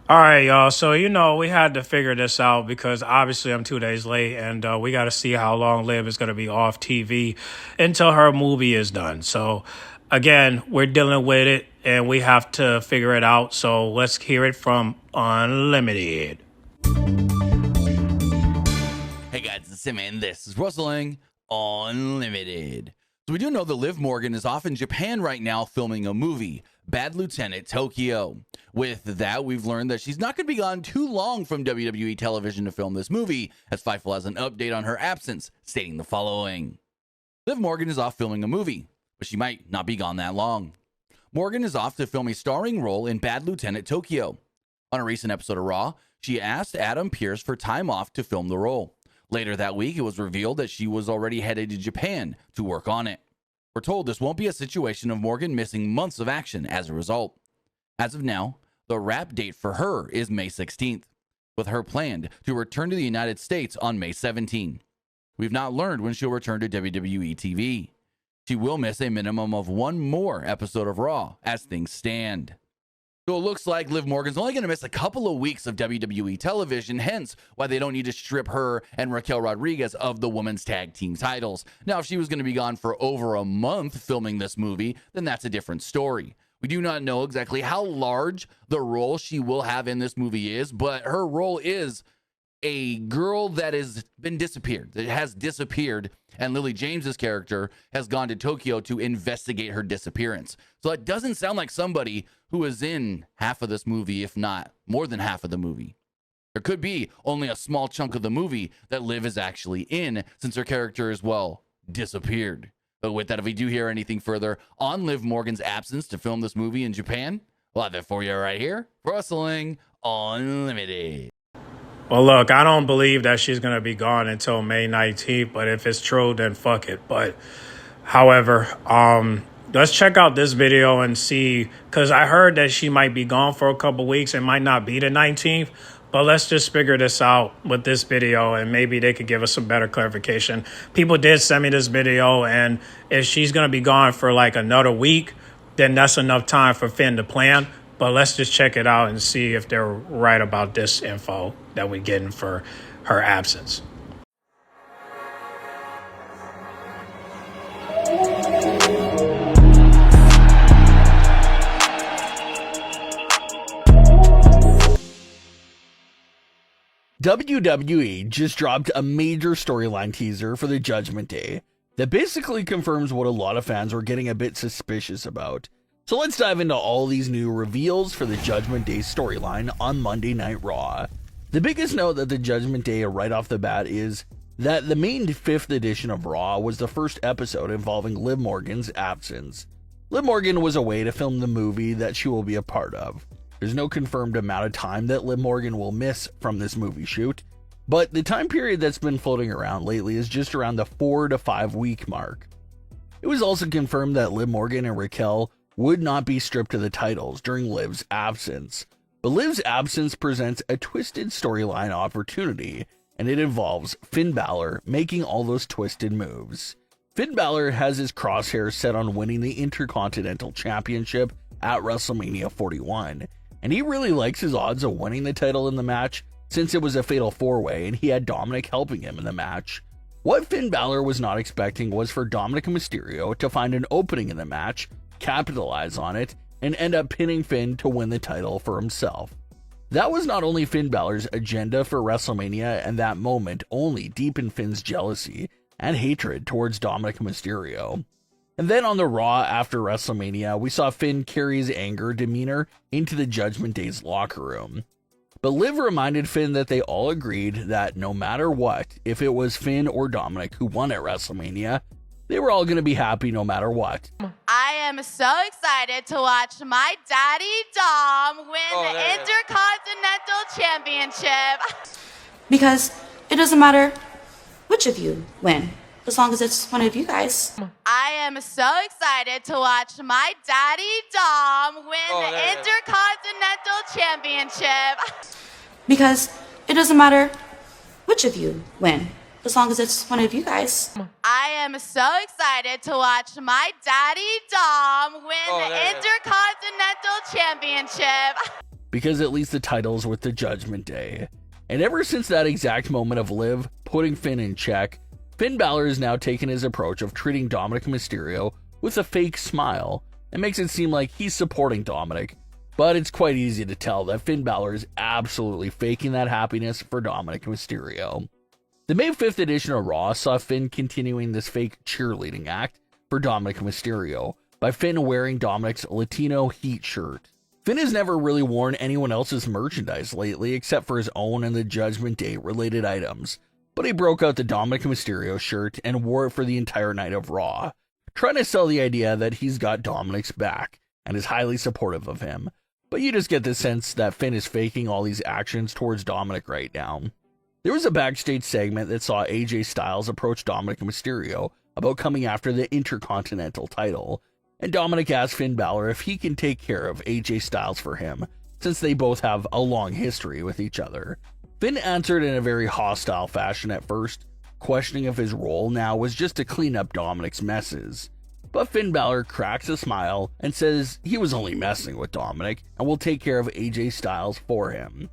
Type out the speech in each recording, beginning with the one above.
All right, y'all. So, we had to figure this out because obviously I'm 2 days late and we got to see how long Liv is going to be off TV until her movie is done. So, again, we're dealing with it and we have to figure it out. So, let's hear it from Unlimited. Hey guys, it's Sim and this is Wrestling Unlimited. So we do know that Liv Morgan is off in Japan right now filming a movie, Bad Lieutenant Tokyo. With that, we've learned that she's not going to be gone too long from WWE television to film this movie, as Fightful has an update on her absence, stating the following. Liv Morgan is off filming a movie, but she might not be gone that long. Morgan is off to film a starring role in Bad Lieutenant Tokyo. On a recent episode of Raw, she asked Adam Pearce for time off to film the role. Later that week, it was revealed that she was already headed to Japan to work on it. We're told this won't be a situation of Morgan missing months of action as a result. As of now, the wrap date for her is May 16th, with her planned to return to the United States on May 17. We've not learned when she'll return to WWE TV. She will miss a minimum of one more episode of Raw as things stand. So it looks like Liv Morgan's only going to miss a couple of weeks of WWE television, hence why they don't need to strip her and Raquel Rodriguez of the women's tag team titles. Now, if she was going to be gone for over a month filming this movie, then that's a different story. We do not know exactly how large the role she will have in this movie is, but her role is a girl that has disappeared, and Lily James's character has gone to Tokyo to investigate her disappearance. So it doesn't sound like somebody who is in half of this movie, if not more than half of the movie. There could be only a small chunk of the movie that Liv is actually in, since her character is, disappeared. But with that, if we do hear anything further on Liv Morgan's absence to film this movie in Japan, we'll have it for you right here. Wrestling Unlimited. Well, look, I don't believe that she's going to be gone until May 19th, but if it's true, then fuck it. But, however, let's check out this video and see, because I heard that she might be gone for a couple weeks. It might not be the 19th, but let's just figure this out with this video, and maybe they could give us some better clarification. People did send me this video, and if she's going to be gone for like another week, then that's enough time for Finn to plan. But let's just check it out and see if they're right about this info that we're getting for her absence. WWE just dropped a major storyline teaser for the Judgment Day that basically confirms what a lot of fans were getting a bit suspicious about. So let's dive into all these new reveals for the Judgment Day storyline on Monday Night Raw. The biggest note that the Judgment Day right off the bat is that the main 5th edition of Raw was the first episode involving Liv Morgan's absence. Liv Morgan was away to film the movie that she will be a part of. There's no confirmed amount of time that Liv Morgan will miss from this movie shoot, but the time period that's been floating around lately is just around the 4 to 5 week mark. It was also confirmed that Liv Morgan and Raquel would not be stripped of the titles during Liv's absence. But Liv's absence presents a twisted storyline opportunity, and it involves Finn Balor making all those twisted moves. Finn Balor has his crosshairs set on winning the Intercontinental Championship at WrestleMania 41, and he really likes his odds of winning the title in the match since it was a fatal 4-way and he had Dominic helping him in the match. What Finn Balor was not expecting was for Dominic Mysterio to find an opening in the match, capitalize on it, and end up pinning Finn to win the title for himself. That was not only Finn Balor's agenda for WrestleMania, and that moment only deepened Finn's jealousy and hatred towards Dominic Mysterio. And then on the Raw after WrestleMania, we saw Finn carry his anger demeanor into the Judgment Day's locker room. But Liv reminded Finn that they all agreed that no matter what, if it was Finn or Dominic who won at WrestleMania, they were all going to be happy no matter what. I am so excited to watch my daddy Dom win the Intercontinental Championship. Because it doesn't matter which of you win, as long as it's one of you guys. I am so excited to watch my daddy Dom win the Intercontinental Championship. Because it doesn't matter which of you win, as long as it's one of you guys. I am so excited to watch my daddy Dom win the Intercontinental Championship. because it leaves the titles with the Judgment Day. And ever since that exact moment of Liv putting Finn in check, Finn Balor has now taken his approach of treating Dominic Mysterio with a fake smile and makes it seem like he's supporting Dominic, but it's quite easy to tell that Finn Balor is absolutely faking that happiness for Dominic Mysterio. The May 5th edition of Raw saw Finn continuing this fake cheerleading act for Dominic Mysterio by Finn wearing Dominic's Latino Heat shirt. Finn has never really worn anyone else's merchandise lately except for his own and the Judgment Day related items, but he broke out the Dominic Mysterio shirt and wore it for the entire night of Raw, trying to sell the idea that he's got Dominic's back and is highly supportive of him. But you just get the sense that Finn is faking all these actions towards Dominic right now. There was a backstage segment that saw AJ Styles approach Dominic Mysterio about coming after the Intercontinental title, and Dominic asked Finn Balor if he can take care of AJ Styles for him, since they both have a long history with each other. Finn answered in a very hostile fashion at first, questioning if his role now was just to clean up Dominic's messes. But Finn Balor cracks a smile and says he was only messing with Dominic and will take care of AJ Styles for him.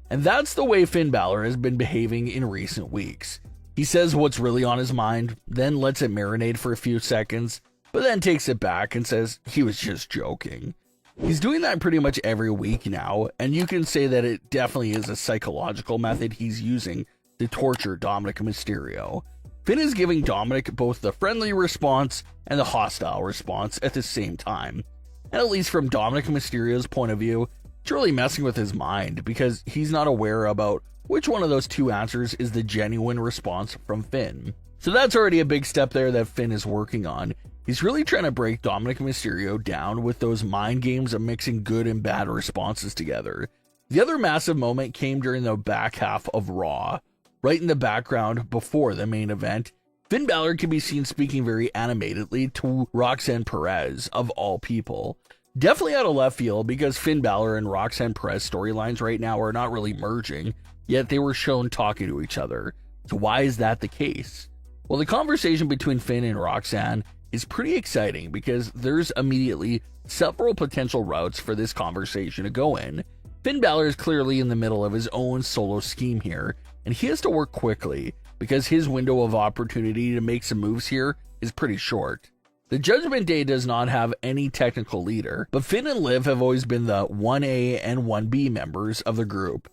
And that's the way Finn Balor has been behaving in recent weeks. He says what's really on his mind, then lets it marinate for a few seconds, but then takes it back and says he was just joking. He's doing that pretty much every week now, and you can say that it definitely is a psychological method he's using to torture Dominic Mysterio. Finn is giving Dominic both the friendly response and the hostile response at the same time. And at least from Dominic Mysterio's point of view, it's really messing with his mind because he's not aware about which one of those two answers is the genuine response from Finn. So that's already a big step there that Finn is working on. He's really trying to break Dominic Mysterio down with those mind games of mixing good and bad responses together. The other massive moment came during the back half of Raw. Right in the background before the main event, Finn Balor can be seen speaking very animatedly to Roxanne Perez, of all people. Definitely out of left field because Finn Balor and Roxanne Perez storylines right now are not really merging, yet they were shown talking to each other. So why is that the case? Well, the conversation between Finn and Roxanne is pretty exciting because there's immediately several potential routes for this conversation to go in. Finn Balor is clearly in the middle of his own solo scheme here, and he has to work quickly because his window of opportunity to make some moves here is pretty short. The Judgment Day does not have any technical leader, but Finn and Liv have always been the 1A and 1B members of the group.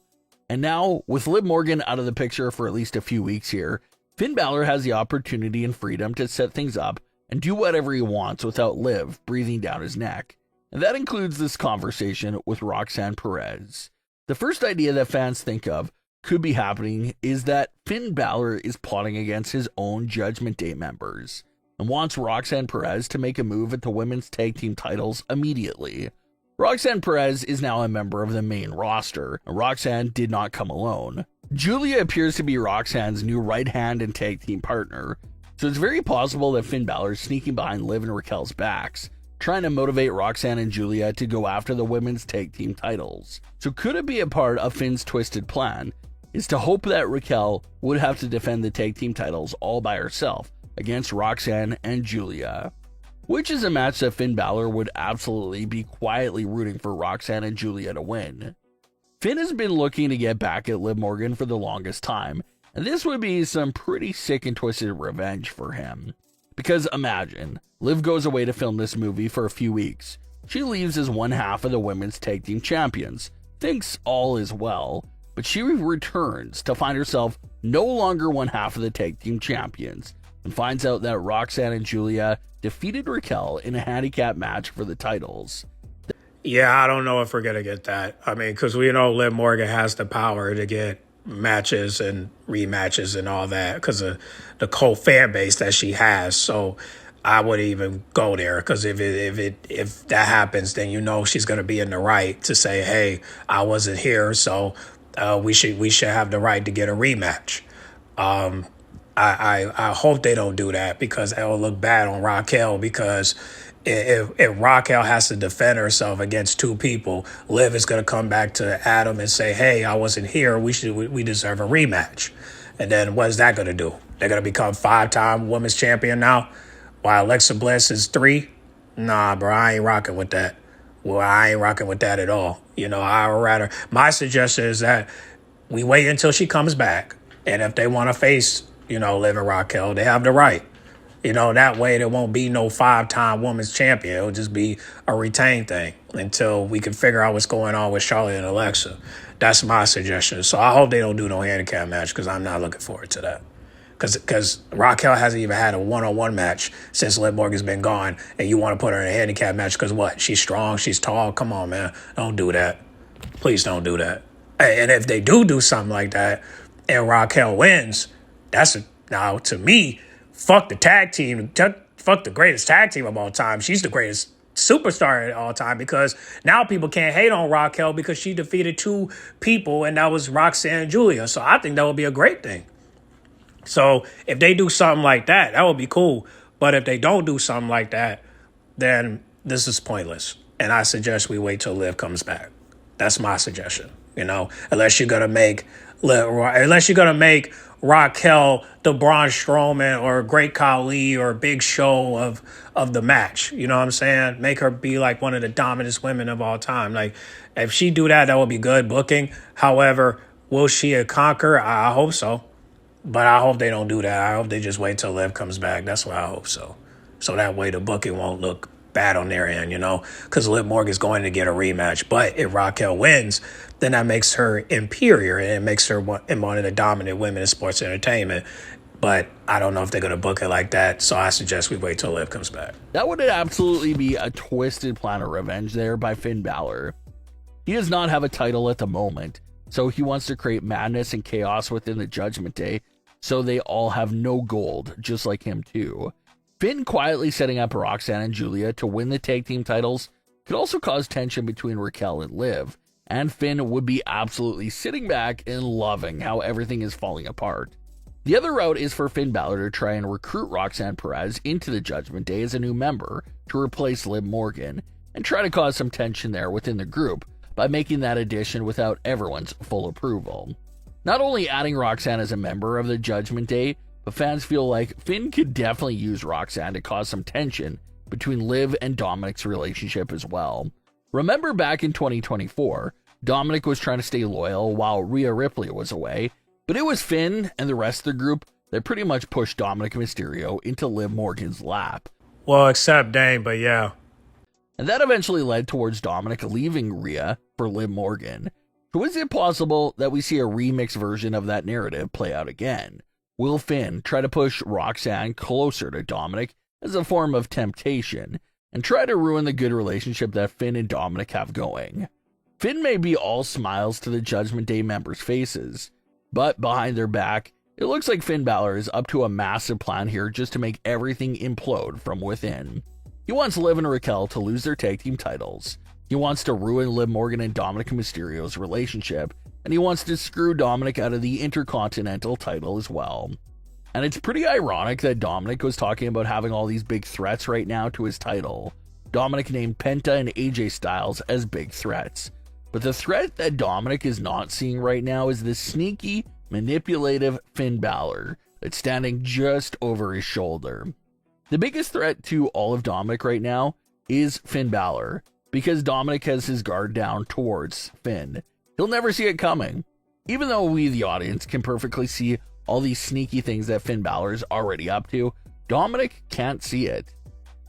And now, with Liv Morgan out of the picture for at least a few weeks here, Finn Balor has the opportunity and freedom to set things up and do whatever he wants without Liv breathing down his neck. And that includes this conversation with Roxanne Perez. The first idea that fans think of could be happening is that Finn Balor is plotting against his own Judgment Day members and wants Roxanne Perez to make a move at the women's tag team titles immediately. Roxanne Perez is now a member of the main roster, and Roxanne did not come alone. Julia appears to be Roxanne's new right hand and tag team partner, so it's very possible that Finn Balor is sneaking behind Liv and Raquel's backs, trying to motivate Roxanne and Julia to go after the women's tag team titles. So could it be a part of Finn's twisted plan is to hope that Raquel would have to defend the tag team titles all by herself against Roxanne and Julia? Which is a match that Finn Balor would absolutely be quietly rooting for Roxanne and Julia to win. Finn has been looking to get back at Liv Morgan for the longest time, and this would be some pretty sick and twisted revenge for him. Because imagine, Liv goes away to film this movie for a few weeks. She leaves as one half of the women's tag team champions, thinks all is well, but she returns to find herself no longer one half of the tag team champions, and finds out that Roxanne and Julia defeated Raquel in a handicap match for the titles. Yeah, I don't know if we're going to get that. I mean, because we know Liv Morgan has the power to get matches and rematches and all that because of the cult fan base that she has. So I wouldn't even go there because if that happens, then you know she's going to be in the right to say, hey, I wasn't here, so we should have the right to get a rematch. I hope they don't do that because it'll look bad on Raquel because if Raquel has to defend herself against two people, Liv is going to come back to Adam and say, hey, I wasn't here. We deserve a rematch. And then what is that going to do? They're going to become 5-time women's champion now while Alexa Bliss is 3? Nah, bro, I ain't rocking with that. Well, I ain't rocking with that at all. You know, I would rather, my suggestion is that we wait until she comes back. And if they want to face, you know, Liv and Raquel, they have the right. You know, that way there won't be no 5-time women's champion. It'll just be a retained thing until we can figure out what's going on with Charlotte and Alexa. That's my suggestion. So I hope they don't do no handicap match because I'm not looking forward to that. Because Raquel hasn't even had a one-on-one match since Liv Morgan's been gone, and you want to put her in a handicap match because what? She's strong, she's tall. Come on, man. Don't do that. Please don't do that. And if they do something like that and Raquel wins, now, to me, fuck the tag team. Fuck the greatest tag team of all time. She's the greatest superstar of all time because now people can't hate on Raquel because she defeated 2 people, and that was Roxanne and Julia. So I think that would be a great thing. So if they do something like that, that would be cool. But if they don't do something like that, then this is pointless. And I suggest we wait till Liv comes back. That's my suggestion. You know, unless you're gonna make Raquel the Braun Strowman or Great Khali or Big Show of the match. You know what I'm saying? Make her be like one of the dominant women of all time. Like, if she do that, that would be good booking. However, will she conquer? I hope so. But I hope they don't do that. I hope they just wait till Liv comes back. That's what I hope so. So that way the booking won't look bad on their end, you know, because Liv Morgan's going to get a rematch. But if Raquel wins, then that makes her inferior and it makes her one of the dominant women in sports entertainment. But I don't know if they're going to book it like that. So I suggest we wait till Liv comes back. That would absolutely be a twisted plan of revenge there by Finn Balor. He does not have a title at the moment, so he wants to create madness and chaos within the Judgment Day, so they all have no gold, just like him too. Finn quietly setting up Roxanne and Julia to win the tag team titles could also cause tension between Raquel and Liv, and Finn would be absolutely sitting back and loving how everything is falling apart. The other route is for Finn Balor to try and recruit Roxanne Perez into the Judgment Day as a new member to replace Liv Morgan, and try to cause some tension there within the group by making that addition without everyone's full approval. Not only adding Roxanne as a member of the Judgment Day, but fans feel like Finn could definitely use Roxanne to cause some tension between Liv and Dominic's relationship as well. Remember back in 2024, Dominic was trying to stay loyal while Rhea Ripley was away, but it was Finn and the rest of the group that pretty much pushed Dominic Mysterio into Liv Morgan's lap. Well, except Dane, but yeah. And that eventually led towards Dominic leaving Rhea for Liv Morgan. So is it possible that we see a remix version of that narrative play out again? Will Finn try to push Roxanne closer to Dominic as a form of temptation and try to ruin the good relationship that Finn and Dominic have going? Finn may be all smiles to the Judgment Day members' faces, but behind their back, it looks like Finn Balor is up to a massive plan here just to make everything implode from within. He wants Liv and Raquel to lose their tag team titles. He wants to ruin Liv Morgan and Dominic Mysterio's relationship, and he wants to screw Dominic out of the Intercontinental title as well. And it's pretty ironic that Dominic was talking about having all these big threats right now to his title. Dominic named Penta and AJ Styles as big threats. But the threat that Dominic is not seeing right now is this sneaky, manipulative Finn Balor that's standing just over his shoulder. The biggest threat to all of Dominic right now is Finn Balor, because Dominic has his guard down towards Finn. He'll never see it coming. Even though we, the audience, can perfectly see all these sneaky things that Finn Balor's already up to, Dominic can't see it.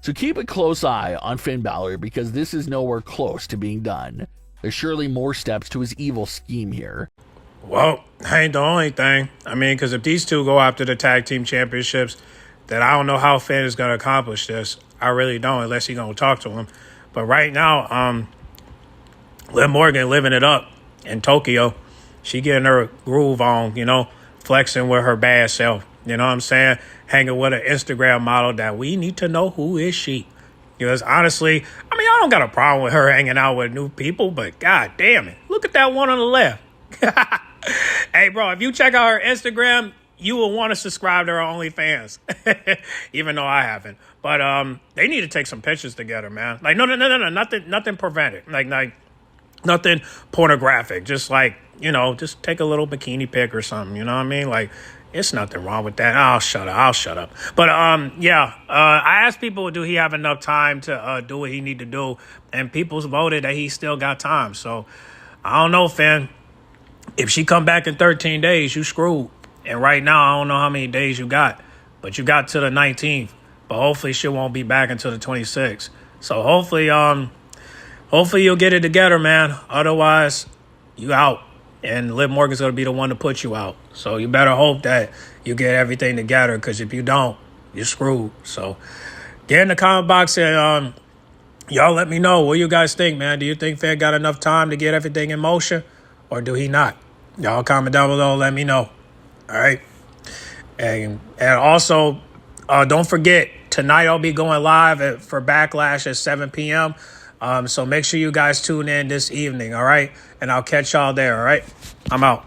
So keep a close eye on Finn Balor because this is nowhere close to being done. There's surely more steps to his evil scheme here. Well, that ain't the only thing. I mean, because if these two go after the tag team championships, then I don't know how Finn is going to accomplish this. I really don't, unless he's going to talk to him. But right now, Liv Morgan living it up in Tokyo. She getting her groove on, you know, flexing with her bad self. You know what I'm saying? Hanging with an Instagram model that we need to know who is she. Because honestly, I mean, I don't got a problem with her hanging out with new people, but god damn it. Look at that one on the left. Hey, bro, if you check out her Instagram, you will want to subscribe to her OnlyFans. Even though I haven't. But they need to take some pictures together, man. Like, no. Nothing prevented. Like nothing pornographic. Just like, you know, just take a little bikini pic or something. You know what I mean? Like, It's nothing wrong with that. I'll shut up. But yeah, I asked people, do he have enough time to do what he need to do? And people voted that he still got time. So I don't know, fam. If she come back in 13 days, you screwed. And right now, I don't know how many days you got, but you got to the 19th. But hopefully she won't be back until the 26th. So hopefully you'll get it together, man. Otherwise, you out. And Liv Morgan's going to be the one to put you out. So you better hope that you get everything together, because if you don't, you're screwed. So get in the comment box and y'all let me know. What you guys think, man? Do you think Fed got enough time to get everything in motion, or do he not? Y'all comment down below. Let me know. All right. And also, don't forget, tonight I'll be going live for Backlash at 7 p.m. So make sure you guys tune in this evening, all right? And I'll catch y'all there, all right? I'm out.